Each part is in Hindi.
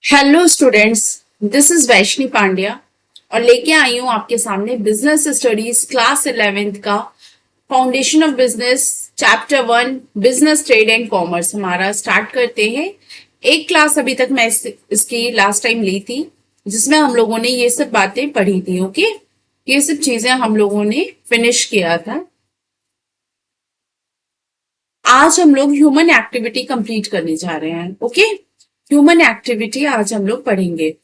Hello students, this is Vaishnavi Pandya और लेके आई हूँ आपके सामने बिजनेस स्टडीज क्लास 11th का foundation of business chapter 1 business trade and commerce हमारा स्टार्ट करते हैं। एक क्लास अभी तक मैं इसकी लास्ट टाइम ली थी जिसमें हम लोगों ने ये सब बातें पढ़ी थी। ओके, ये सब चीजें हम लोगों ने फिनिश किया था। आज हम लोग ह्यूमन एक्टिविटी कंप्लीट करने जा रहे हैं। ओके, ह्यूमन एक्टिविटी आज हम लोग पढ़ेंगे।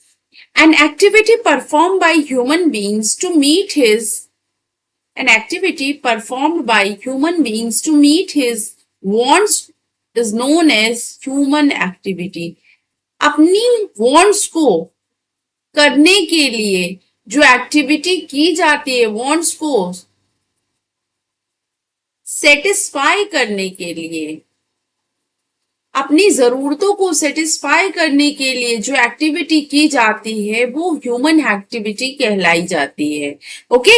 An activity performed by human beings to meet his an activity performed by human beings to meet his wants is known as human activity. अपनी wants को करने के लिए जो एक्टिविटी की जाती है, wants को सेटिस्फाई करने के लिए, अपनी जरूरतों को सेटिस्फाई करने के लिए जो एक्टिविटी की जाती है वो ह्यूमन एक्टिविटी कहलाई जाती है। Okay,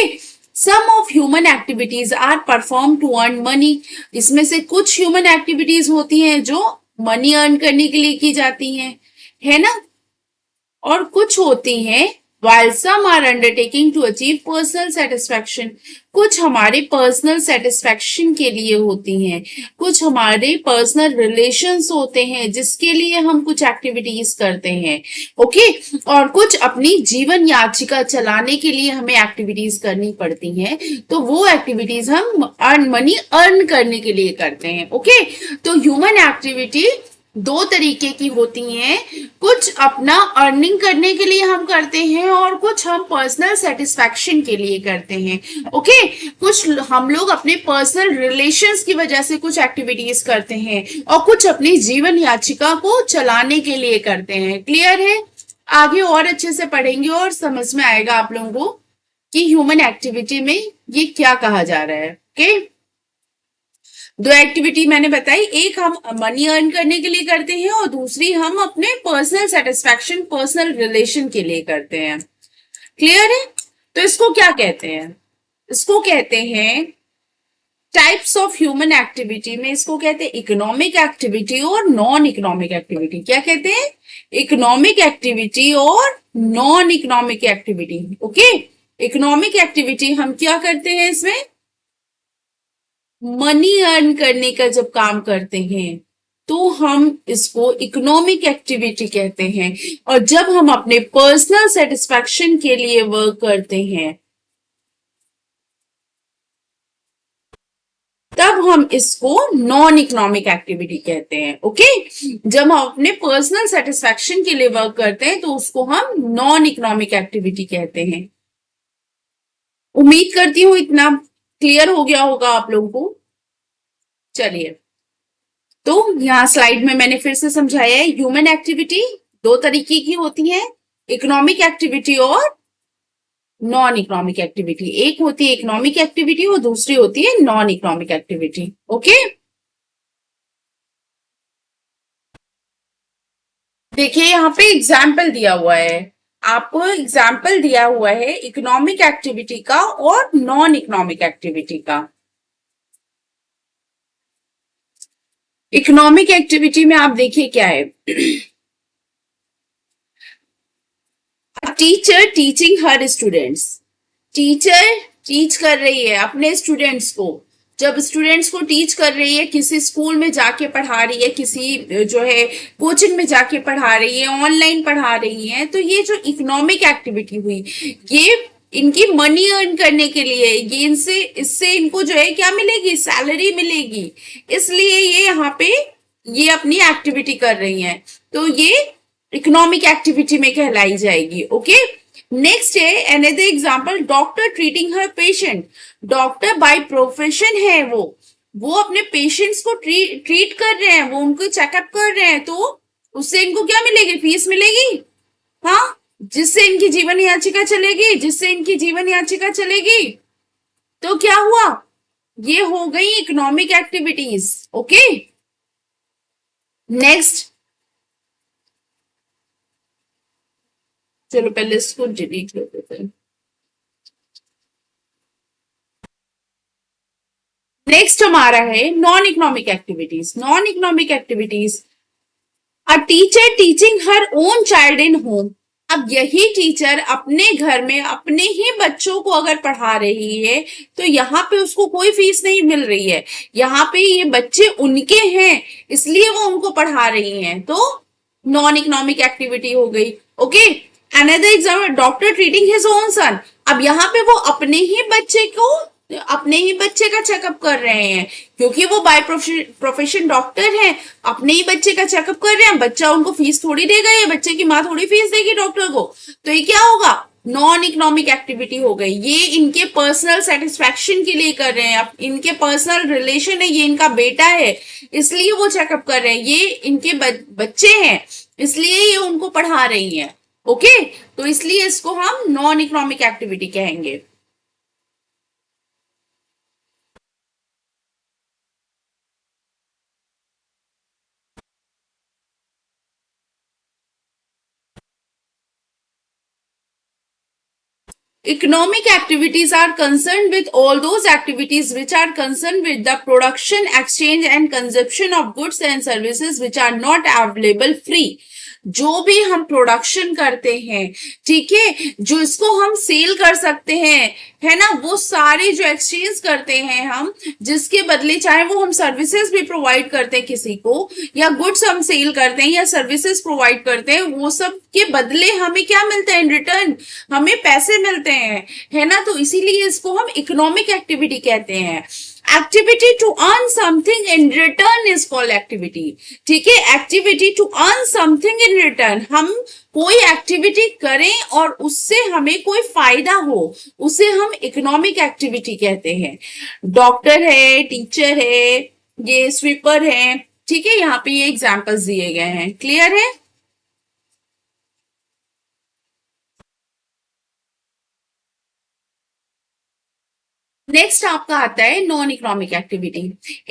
some of human activities are perform to earn money. इसमें से कुछ ह्यूमन एक्टिविटीज होती हैं जो मनी अर्न करने के लिए की जाती हैं, है ना, और कुछ होती हैं while some are undertaking to achieve personal satisfaction, कुछ हमारे पर्सनल सेटिस्फेक्शन के लिए होती हैं, कुछ हमारे पर्सनल रिलेशंस होते हैं जिसके लिए हम कुछ एक्टिविटीज करते हैं। ओके, और कुछ अपनी जीवन याचिका चलाने के लिए हमें एक्टिविटीज करनी पड़ती हैं, तो वो एक्टिविटीज हम मनी अर्न करने के लिए करते हैं। ओके, तो ह्यूमन एक्टिविटी दो तरीके की होती हैं, कुछ अपना अर्निंग करने के लिए हम करते हैं और कुछ हम पर्सनल सेटिस्फैक्शन के लिए करते हैं। ओके, कुछ हम लोग अपने पर्सनल रिलेशंस की वजह से कुछ एक्टिविटीज करते हैं और कुछ अपनी जीवन याचिका को चलाने के लिए करते हैं। क्लियर है? आगे और अच्छे से पढ़ेंगे और समझ में आएगा आप लोगों को कि ह्यूमन एक्टिविटी में ये क्या कहा जा रहा है। ओके, दो एक्टिविटी मैंने बताई, एक हम मनी अर्न करने के लिए करते हैं और दूसरी हम अपने पर्सनल सेटिस्फैक्शन, पर्सनल रिलेशन के लिए करते हैं। क्लियर है? तो इसको क्या कहते हैं? इसको कहते हैं टाइप्स ऑफ ह्यूमन एक्टिविटी में, इसको कहते हैं इकोनॉमिक एक्टिविटी और नॉन इकोनॉमिक एक्टिविटी। क्या कहते हैं? इकोनॉमिक एक्टिविटी और non economic activity. Okay, economic activity हम क्या करते हैं, इसमें मनी अर्न करने का जब काम करते हैं तो हम इसको इकोनॉमिक एक्टिविटी कहते हैं, और जब हम अपने पर्सनल सेटिस्फैक्शन के लिए वर्क करते हैं तब हम इसको नॉन इकोनॉमिक एक्टिविटी कहते हैं। ओके, जब हम अपने पर्सनल सेटिस्फैक्शन के लिए वर्क करते हैं तो उसको हम नॉन इकोनॉमिक एक्टिविटी कहते हैं। उम्मीद करती हूं इतना क्लियर हो गया होगा आप लोगों को। चलिए, तो यहाँ स्लाइड में मैंने फिर से समझाया है, ह्यूमन एक्टिविटी दो तरीके की होती है, इकोनॉमिक एक्टिविटी और नॉन इकोनॉमिक एक्टिविटी। एक होती है इकोनॉमिक एक्टिविटी और दूसरी होती है नॉन इकोनॉमिक एक्टिविटी। ओके, देखिए यहाँ पे एग्जाम्पल दिया हुआ है, आपको एग्जाम्पल दिया हुआ है इकोनॉमिक एक्टिविटी का और नॉन इकोनॉमिक एक्टिविटी का। इकोनॉमिक एक्टिविटी में आप देखिए क्या है, टीचर टीचिंग हर स्टूडेंट्स, टीचर टीच कर रही है अपने स्टूडेंट्स को। जब स्टूडेंट्स को टीच कर रही है, किसी स्कूल में जाके पढ़ा रही है, किसी जो है कोचिंग में जाके पढ़ा रही है, ऑनलाइन पढ़ा रही है, तो ये जो इकोनॉमिक एक्टिविटी हुई, ये इनकी मनी अर्न करने के लिए, ये इनसे इससे इनको जो है क्या मिलेगी, सैलरी मिलेगी, इसलिए ये यहाँ पे ये अपनी एक्टिविटी कर रही हैं, तो ये इकोनॉमिक एक्टिविटी में कहलाई जाएगी। ओके, नेक्स्ट है another example, doctor treating her patient. Doctor by profession है, वो अपने पेशेंट्स को ट्रीट कर रहे हैं, वो उनको चेकअप कर रहे हैं, तो उससे इनको क्या मिलेगी, फीस मिलेगी। हाँ, जिससे इनकी जीवन याचिका चलेगी, जिससे इनकी जीवन याचिका चलेगी। तो क्या हुआ, ये हो गई इकोनॉमिक एक्टिविटीज। ओके, नेक्स्ट, चलो पहले इसको डिलीट कर देते हैं। नेक्स्ट हमारा है non economic activities. Non economic activities a teacher teaching her own child in home. अब यही टीचर अपने घर में अपने ही बच्चों को अगर पढ़ा रही है तो यहाँ पे उसको कोई फीस नहीं मिल रही है, यहाँ पे ये बच्चे उनके हैं इसलिए वो उनको पढ़ा रही हैं, तो नॉन इकोनॉमिक एक्टिविटी हो गई। Okay, another example, doctor treating his own son. अब यहाँ पे वो अपने ही बच्चे का चेकअप कर रहे हैं, क्योंकि वो बाय प्रोफेशन डॉक्टर हैं, अपने ही बच्चे का चेकअप कर रहे हैं। बच्चा उनको फीस थोड़ी देगा, ये बच्चे की माँ थोड़ी फीस देगी डॉक्टर को, तो ये क्या होगा, नॉन इकोनॉमिक एक्टिविटी हो गई। ये इनके पर्सनल सेटिस्फैक्शन के लिए कर रहे हैं, अब इनके पर्सनल रिलेशन है, ये इनका बेटा है इसलिए वो चेकअप कर रहे हैं, ये इनके बच्चे हैं इसलिए ये उनको पढ़ा रही हैं। ओके, तो इसलिए इसको हम नॉन इकोनॉमिक एक्टिविटी कहेंगे। Economic activities are concerned with all those activities which are concerned with the production, exchange and consumption of goods and services which are not available free। जो भी हम प्रोडक्शन करते हैं, ठीक है, जो इसको हम सेल कर सकते हैं, है ना, वो सारे जो एक्सचेंज करते हैं हम, जिसके बदले चाहे वो हम सर्विसेज भी प्रोवाइड करते हैं किसी को, या गुड्स हम सेल करते हैं या सर्विसेज प्रोवाइड करते हैं, वो सब के बदले हमें क्या मिलता है इन रिटर्न, हमें पैसे मिलते हैं, है ना, तो इसीलिए इसको हम इकोनॉमिक एक्टिविटी कहते हैं। Activity to earn something in return is called activity. ठीक है, activity to earn something in return, हम कोई एक्टिविटी करें और उससे हमें कोई फायदा हो, उसे हम इकोनॉमिक एक्टिविटी कहते हैं। डॉक्टर है, टीचर है, ये स्वीपर है, ठीक है, यहाँ पे ये एग्जाम्पल्स दिए गए हैं, क्लियर है। नेक्स्ट आपका आता है non economic activity.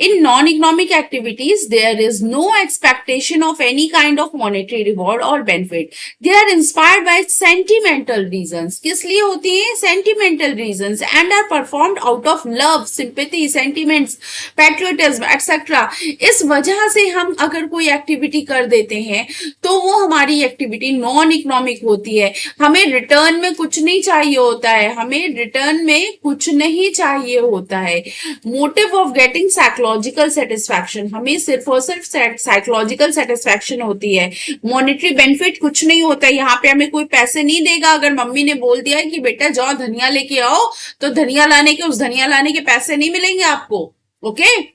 In non economic activities there is no expectation of any kind of monetary reward और benefit. They are inspired by sentimental reasons. किस लिए होती है, sentimental reasons, and are performed out of love, sympathy, sentiments, patriotism etcetera. इस वजह से हम अगर कोई एक्टिविटी कर देते हैं तो वो हमारी एक्टिविटी नॉन इकोनॉमिक होती है। हमें रिटर्न में कुछ नहीं चाहिए होता है, हमें रिटर्न में कुछ नहीं चाहिए होता है। Motive of getting psychological satisfaction, हमें सिर्फ और सिर्फ साइकोलॉजिकल सेटिस्फैक्शन होती है, मॉनेटरी बेनिफिट कुछ नहीं होता है। यहाँ पे हमें कोई पैसे नहीं देगा। अगर मम्मी ने बोल दिया कि बेटा जाओ धनिया लेके आओ, तो उस धनिया लाने के पैसे नहीं मिलेंगे आपको। Okay,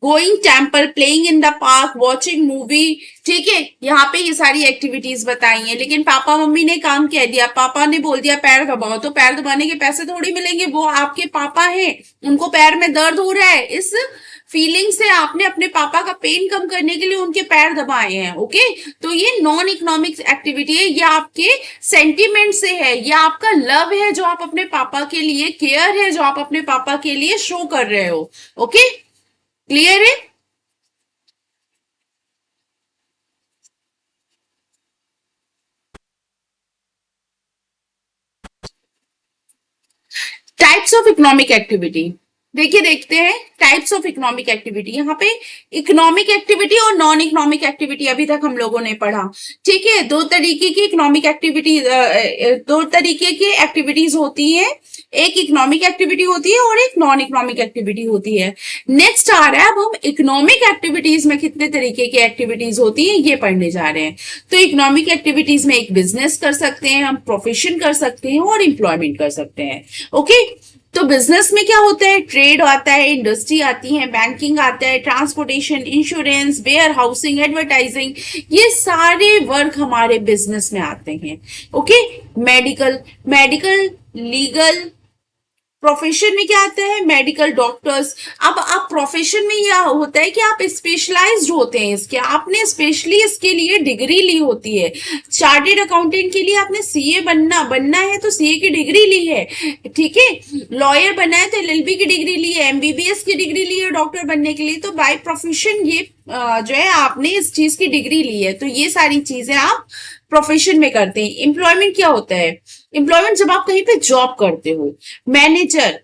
going temple, playing in the park, watching movie, ठीक है, यहाँ पे ये सारी एक्टिविटीज बताई हैं। लेकिन पापा मम्मी ने काम कह दिया, पापा ने बोल दिया पैर दबाओ, तो पैर दबाने के पैसे थोड़ी मिलेंगे, वो आपके पापा हैं, उनको पैर में दर्द हो रहा है, इस फीलिंग से आपने अपने पापा का पेन कम करने के लिए उनके पैर दबाए हैं। ओके, तो ये नॉन इकोनॉमिक एक्टिविटी है, ये आपके सेंटिमेंट से है, ये आपका लव है जो आप अपने पापा के लिए, केयर है जो आप अपने पापा के लिए शो कर रहे हो। ओके, क्लियर है। टाइप्स ऑफ इकोनॉमिक एक्टिविटी, देखिए देखते हैं टाइप्स ऑफ इकोनॉमिक एक्टिविटी। यहाँ पे इकोनॉमिक एक्टिविटी और नॉन इकोनॉमिक एक्टिविटी अभी तक हम लोगों ने पढ़ा। ठीक है, दो तरीके की इकोनॉमिक एक्टिविटी, दो तरीके की एक्टिविटीज होती है, एक इकोनॉमिक एक्टिविटी होती है और एक नॉन इकोनॉमिक एक्टिविटी होती है। नेक्स्ट आ रहा है, अब हम इकोनॉमिक एक्टिविटीज में कितने तरीके की एक्टिविटीज होती है ये पढ़ने जा रहे हैं। तो इकोनॉमिक एक्टिविटीज में एक बिजनेस कर सकते हैं, हम प्रोफेशन कर सकते हैं और एम्प्लॉयमेंट कर सकते हैं। ओके, तो बिजनेस में क्या होता है, ट्रेड आता है, इंडस्ट्री आती है, बैंकिंग आता है, transportation, insurance, warehousing, advertising, ये सारे वर्क हमारे बिजनेस में आते हैं। ओके, मेडिकल, लीगल, प्रोफेशन में क्या आता है, मेडिकल, डॉक्टर्स। अब आप प्रोफेशन में यह होता है कि आप स्पेशलाइज्ड होते हैं इसके, आपने स्पेशली इसके लिए डिग्री ली होती है। चार्टेड अकाउंटेंट के लिए आपने सीए बनना है तो सीए की डिग्री ली है, ठीक है, लॉयर बनना है तो एलएलबी की डिग्री ली है, एमबीबीएस की डिग्री ली है डॉक्टर बनने के लिए। तो बाय प्रोफेशन ये जो है आपने इस चीज की डिग्री ली है, तो ये सारी चीजें आप प्रोफेशन में करते हैं। एम्प्लॉयमेंट क्या होता है, एम्प्लॉयमेंट जब आप कहीं पे जॉब करते हो, manager,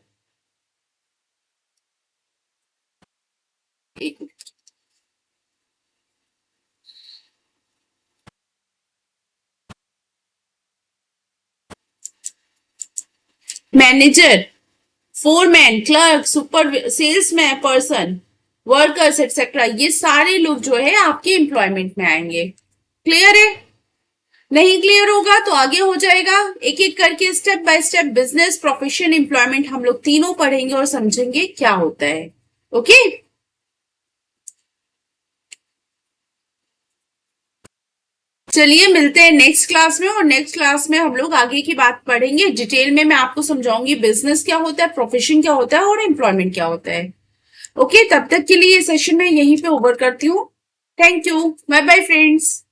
manager, foreman, clerk, super salesman person, workers etcetera, ये सारे लोग जो है आपके एम्प्लॉयमेंट में आएंगे। क्लियर है? नहीं क्लियर होगा तो आगे हो जाएगा, एक एक करके step by step business, profession, employment हम लोग तीनों पढ़ेंगे और समझेंगे क्या होता है। ओके, चलिए मिलते हैं नेक्स्ट क्लास में, और नेक्स्ट क्लास में हम लोग आगे की बात पढ़ेंगे डिटेल में। मैं आपको समझाऊंगी बिजनेस क्या होता है, प्रोफेशन क्या होता है और एम्प्लॉयमेंट क्या होता है। ओके, तब तक के लिए ये सेशन मैं यहीं पे ओवर करती हूँ। Thank you, bye bye friends.